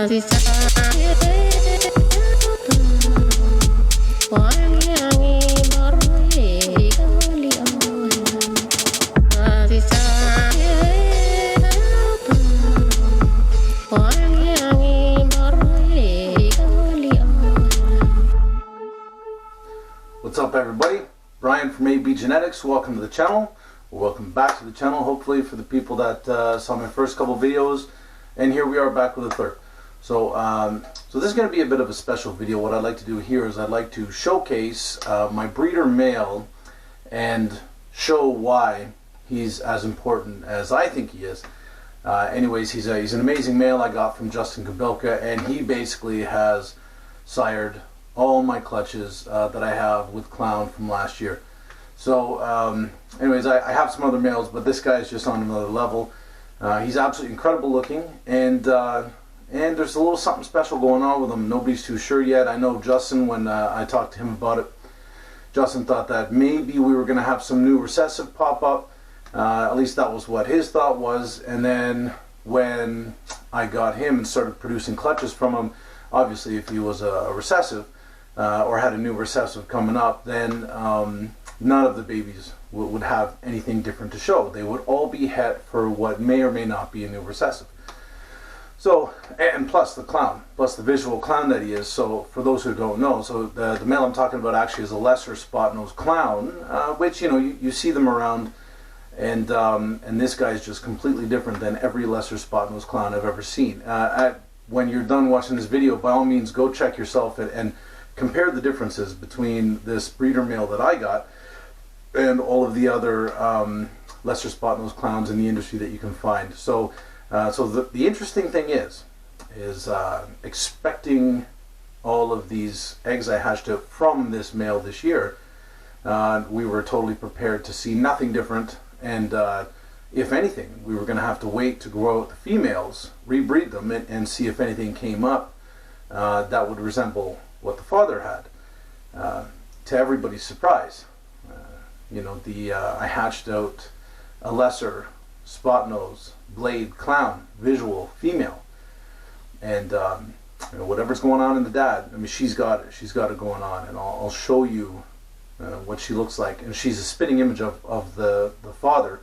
What's up, everybody? Brian from AB Genetics. Welcome to the channel. Welcome back to the channel, hopefully, for the people that saw my first couple videos. And here we are back with a third. So this is going to be a bit of a special video. What I'd like to do here is I'd like to showcase my breeder male and show why he's as important as I think he is. Anyways, he's an amazing male I got from Justin Kobylka, and he basically has sired all my clutches that I have with Clown from last year. So anyways, I have some other males, but this guy is just on another level. He's absolutely incredible looking, and there's a little something special going on with him. Nobody's too sure yet. I know Justin, when I talked to him about it, Justin thought that maybe we were going to have some new recessive pop up. At least that was what his thought was. And then when I got him and started producing clutches from him, obviously if he was a recessive or had a new recessive coming up, then none of the babies would have anything different to show. They would all be het for what may or may not be a new recessive. So, and plus the clown, plus the visual clown that he is. So for those who don't know, so the male I'm talking about actually is a lesser spot-nosed clown, which, you know, you see them around, and this guy is just completely different than every lesser spot-nosed clown I've ever seen. When you're done watching this video, by all means, go check yourself and compare the differences between this breeder male that I got and all of the other lesser spot-nosed clowns in the industry that you can find. So the interesting thing is expecting all of these eggs I hatched out from this male this year. We were totally prepared to see nothing different, and if anything, we were going to have to wait to grow out the females, rebreed them, and see if anything came up that would resemble what the father had. To everybody's surprise, you know, I hatched out a lesser spot nose blade clown visual female, and you know, whatever's going on in the dad, I mean, she's got it going on, and I'll show you what she looks like. And she's a spitting image of the father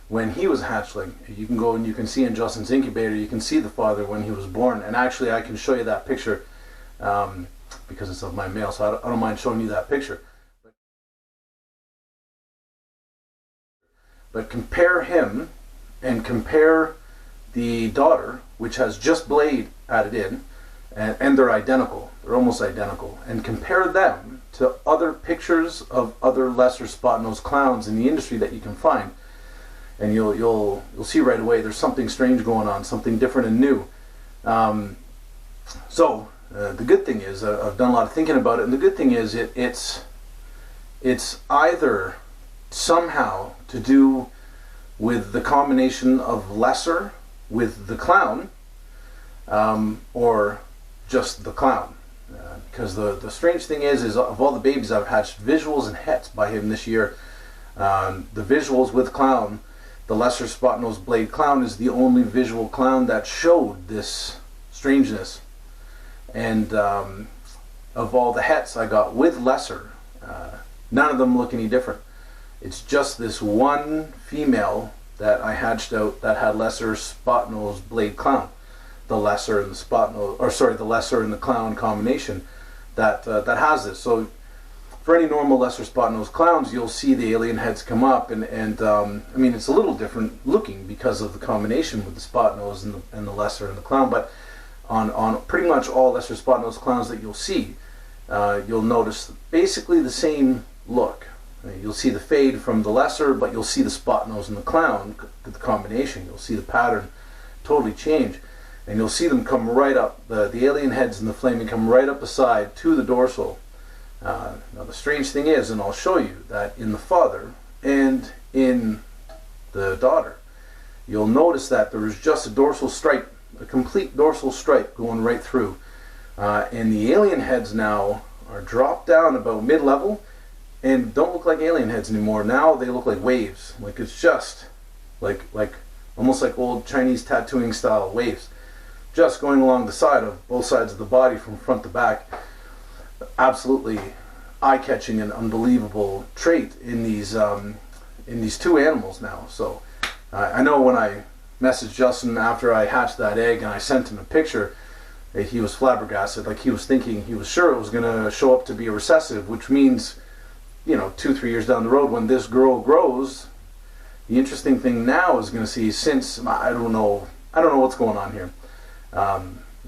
when he was a hatchling. You can go and you can see in Justin's incubator, you can see the father when he was born, and actually I can show you that picture because it's of my male, so I don't mind showing you that picture. But compare him and compare the daughter, which has just blade added in, and they're identical. They're almost identical. And compare them to other pictures of other lesser spot-nosed clowns in the industry that you can find, and you'll see right away there's something strange going on, something different and new. So the good thing is, I've done a lot of thinking about it, and the good thing is it's either somehow to do with the combination of lesser with the clown, or just the clown. Because the strange thing is of all the babies I've hatched visuals and hets by him this year, the visuals with clown, the lesser spot-nosed blade clown is the only visual clown that showed this strangeness. And of all the hets I got with lesser, none of them look any different. It's just this one female that I hatched out that had lesser spot-nosed blade clown, the lesser and the spot-nosed, or sorry, the lesser and the clown combination that has this. So for any normal lesser spot-nosed clowns, you'll see the alien heads come up, and I mean, it's a little different looking because of the combination with the spot-nose and the lesser and the clown. But on pretty much all lesser spot-nosed clowns that you'll see, you'll notice basically the same look. You'll see the fade from the lesser, but you'll see the spot nose and the clown, the combination. You'll see the pattern totally change, and you'll see them come right up, the alien heads and the flaming come right up the side to the dorsal. Now the strange thing is, and I'll show you, that in the father and in the daughter, you'll notice that there is just a dorsal stripe, a complete dorsal stripe going right through, and the alien heads now are dropped down about mid-level and don't look like alien heads anymore. Now they look like waves. Like, it's just like almost like old Chinese tattooing style waves. just going along the side of both sides of the body from front to back. Absolutely eye-catching and unbelievable trait in these two animals now. So I know when I messaged Justin after I hatched that egg and I sent him a picture, he was flabbergasted. Like, he was thinking, he was sure it was going to show up to be a recessive, which means, you know, 2-3 years down the road when this girl grows, the interesting thing now is going to see, since I don't know what's going on here.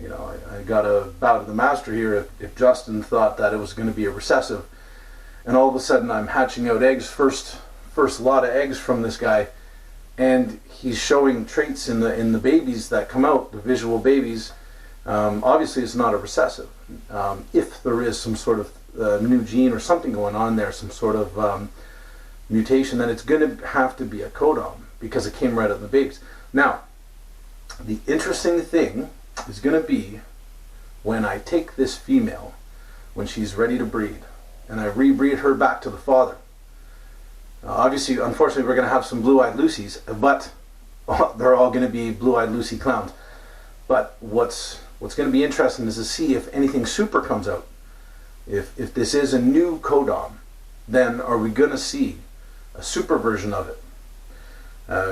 You know, I got to bow to the master here if Justin thought that it was going to be a recessive, and all of a sudden I'm hatching out eggs, first lot of eggs from this guy, and he's showing traits in the babies that come out, the visual babies. Obviously it's not a recessive. If there is some sort of new gene or something going on there, some sort of mutation, then it's going to have to be a codom, because it came right out of the babies. Now, the interesting thing is going to be when I take this female, when she's ready to breed, and I rebreed her back to the father. Obviously, unfortunately, we're going to have some blue-eyed Lucies, but they're all going to be blue-eyed Lucy clowns. But what's going to be interesting is to see if anything super comes out. If this is a new codom, then are we going to see a super version of it?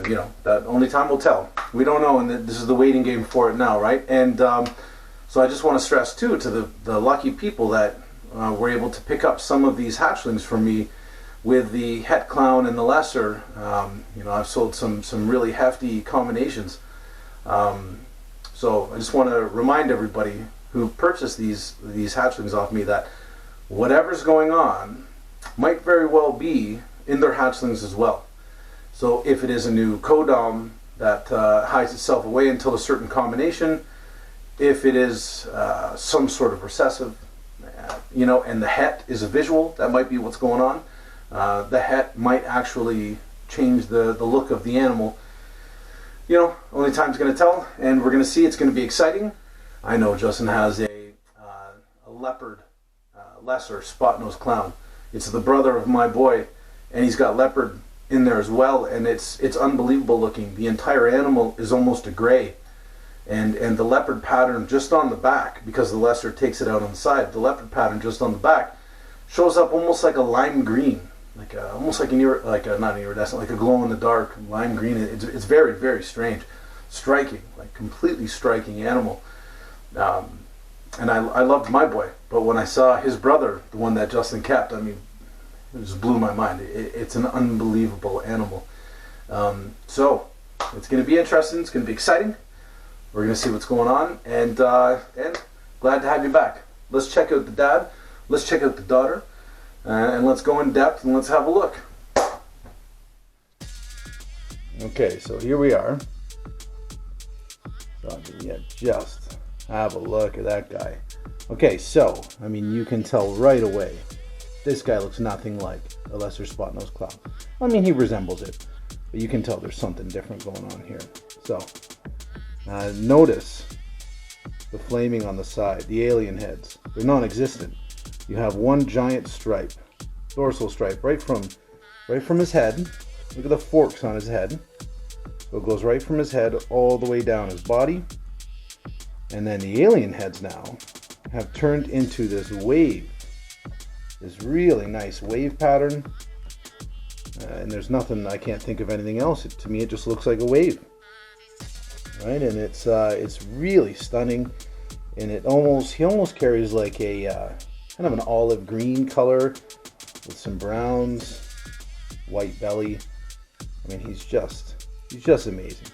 You know, that only time will tell. We don't know, and this is the waiting game for it now, right? And so I just want to stress too to the lucky people that were able to pick up some of these hatchlings from me with the het clown and the lesser. You know, I've sold some really hefty combinations. So I just want to remind everybody who purchased these hatchlings off me that whatever's going on might very well be in their hatchlings as well. So if it is a new codom that hides itself away until a certain combination, if it is some sort of recessive, you know, and the het is a visual, that might be what's going on. The het might actually change the look of the animal. You know, only time's going to tell, and we're going to see. It's going to be exciting. I know Justin has a leopard lesser spot-nosed clown. It's the brother of my boy, and he's got leopard in there as well, and it's unbelievable looking. The entire animal is almost a gray, and the leopard pattern just on the back, because the lesser takes it out on the side, the leopard pattern just on the back shows up almost like a lime green, almost like not an iridescent, like a glow in the dark lime green. It's very, very strange, striking, like completely striking animal. And I loved my boy, but when I saw his brother, the one that Justin kept, I mean, it just blew my mind. It's an unbelievable animal. So it's going to be interesting. It's going to be exciting. We're going to see what's going on, and glad to have you back. Let's check out the dad. Let's check out the daughter, and let's go in depth and let's have a look. Okay, so here we are. Yeah, just have a look at that guy. Okay, so I mean, you can tell right away. This guy looks nothing like a lesser spot-nosed clown. I mean, he resembles it, but you can tell there's something different going on here. So, notice the flaming on the side, the alien heads. They're non-existent. You have one giant stripe, dorsal stripe, right from his head. Look at the forks on his head. So it goes right from his head all the way down his body. And then the alien heads now have turned into this wave. This really nice wave pattern, and there's nothing, I can't think of anything else. To me, it just looks like a wave, right? And it's really stunning, and he almost carries like a kind of an olive green color with some browns, white belly. I mean, he's just amazing,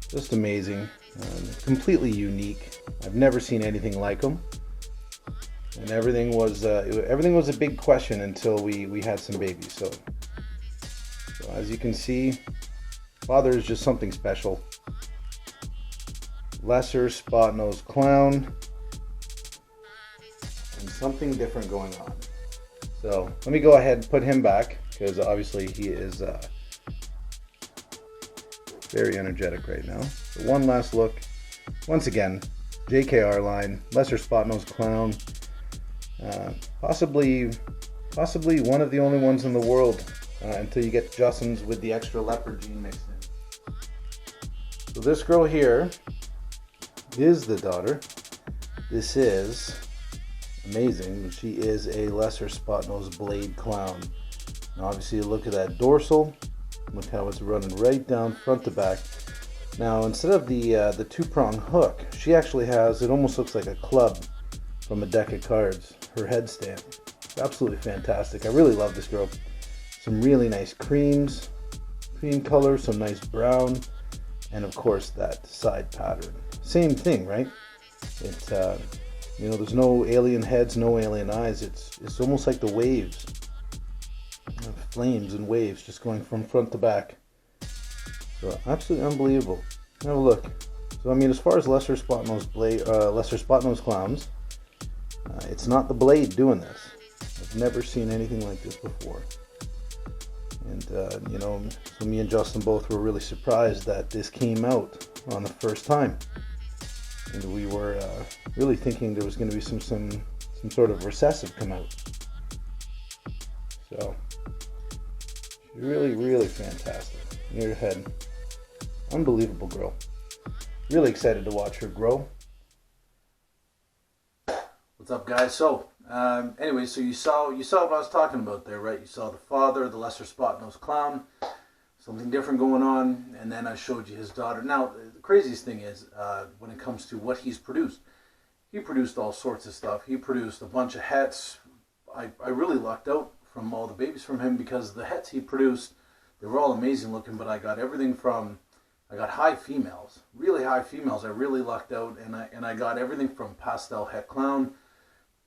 just amazing, completely unique. I've never seen anything like him. And everything was a big question until we had some babies. So as you can see, father is just something special. Lesser spot-nosed clown, and something different going on. So let me go ahead and put him back, because obviously he is very energetic right now. So one last look. Once again, JKR line, lesser spot-nosed clown. Possibly one of the only ones in the world until you get Justin's with the extra leopard gene mixed in. So this girl here is the daughter. This is amazing. She is a lesser spot-nosed blade clown. Now obviously look at that dorsal. Look how it's running right down front to back. Now instead of the two-prong hook, she actually has, it almost looks like a club from a deck of cards, her headstand. It's absolutely fantastic. I really love this girl. Some really nice cream color, some nice brown, and of course that side pattern. Same thing, right? It you know, there's no alien heads, no alien eyes. It's almost like the waves, flames and waves just going from front to back. So absolutely unbelievable. Have a look. So I mean, as far as lesser spot-nosed clowns, it's not the blade doing this. I've never seen anything like this before. And you know, so me and Justin both were really surprised that this came out on the first time. And we were really thinking there was going to be some sort of recessive come out. So really fantastic. Near your head. Unbelievable girl. Really excited to watch her grow. What's up, guys? So anyway, so you saw what I was talking about there, right? You saw the father, the lesser spot-nosed clown, something different going on, and then I showed you his daughter. Now the craziest thing is when it comes to what he produced all sorts of stuff. He produced a bunch of hets. I really lucked out from all the babies from him, because the hets he produced, they were all amazing looking, but I got everything from, I got high females, really high females. I really lucked out, and I got everything from pastel het clown,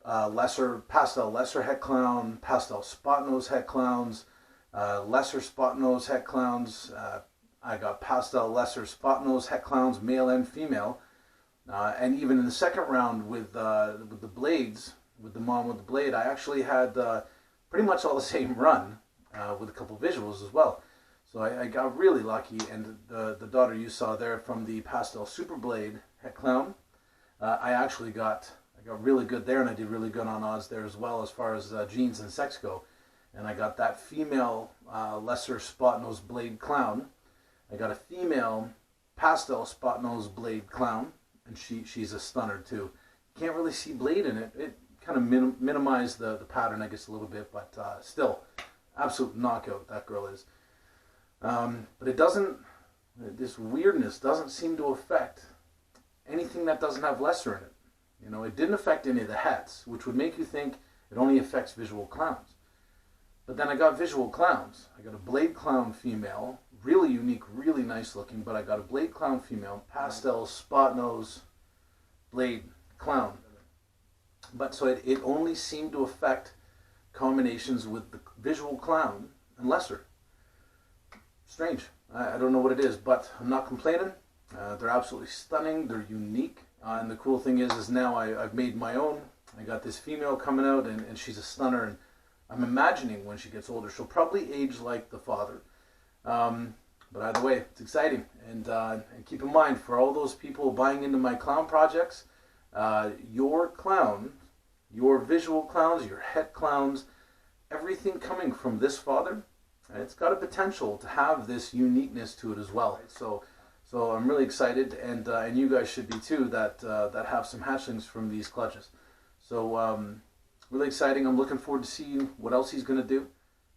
pastel lesser het clown, pastel spot nose het clowns, lesser spot nose het clowns. I got pastel lesser spot nose het clowns, male and female, and even in the second round with the blades, with the mom with the blade, I actually had pretty much all the same run with a couple visuals as well. So I got really lucky, and the daughter you saw there from the pastel super blade het clown, I got really good there, and I did really good on odds there as well as far as genes and sex go. And I got that female lesser spot nose blade clown. I got a female pastel spot nose blade clown, and she's a stunner too. You can't really see blade in it. It kind of minimized the pattern, I guess, a little bit, but still, absolute knockout that girl is. But it doesn't, this weirdness doesn't seem to affect anything that doesn't have lesser in it. You know, it didn't affect any of the hets, which would make you think it only affects visual clowns. But then I got visual clowns. I got a blade clown female, really unique, really nice looking, but I got a blade clown female, pastel spot nose blade clown. But so it only seemed to affect combinations with the visual clown and lesser. Strange. I don't know what it is, but I'm not complaining. They're absolutely stunning. They're unique. And the cool thing is now I've made my own. I got this female coming out, and she's a stunner. And I'm imagining when she gets older, she'll probably age like the father. But either way, it's exciting. And keep in mind, for all those people buying into my clown projects, your clown, your visual clowns, your het clowns, everything coming from this father, it's got a potential to have this uniqueness to it as well. So I'm really excited, and you guys should be too, that have some hatchlings from these clutches. So really exciting. I'm looking forward to seeing what else he's going to do.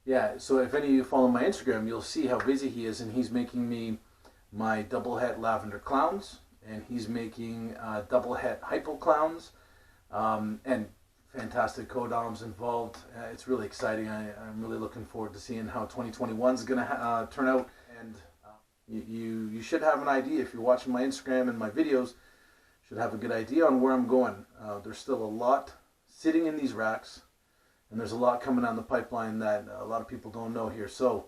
Yeah, so if any of you follow my Instagram, you'll see how busy he is, and he's making me my double het lavender clowns, and he's making double het hypo clowns, and fantastic codoms involved. It's really exciting. I'm really looking forward to seeing how 2021 is going to turn out. And you should have an idea, if you're watching my Instagram and my videos, should have a good idea on where I'm going. There's still a lot sitting in these racks, and there's a lot coming down the pipeline that a lot of people don't know here. So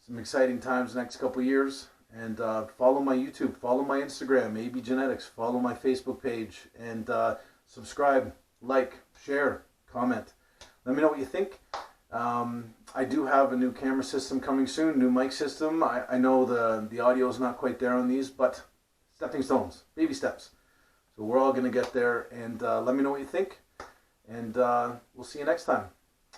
some exciting times next couple years. And follow my YouTube, follow my Instagram, AB Genetics, follow my Facebook page, and subscribe, like, share, comment. Let me know what you think. I do have a new camera system coming soon, new mic system. I know the audio is not quite there on these, but stepping stones, baby steps. So we're all going to get there, and let me know what you think, and we'll see you next time.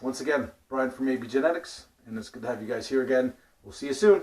Once again, Brian from AB Genetics, and it's good to have you guys here again. We'll see you soon.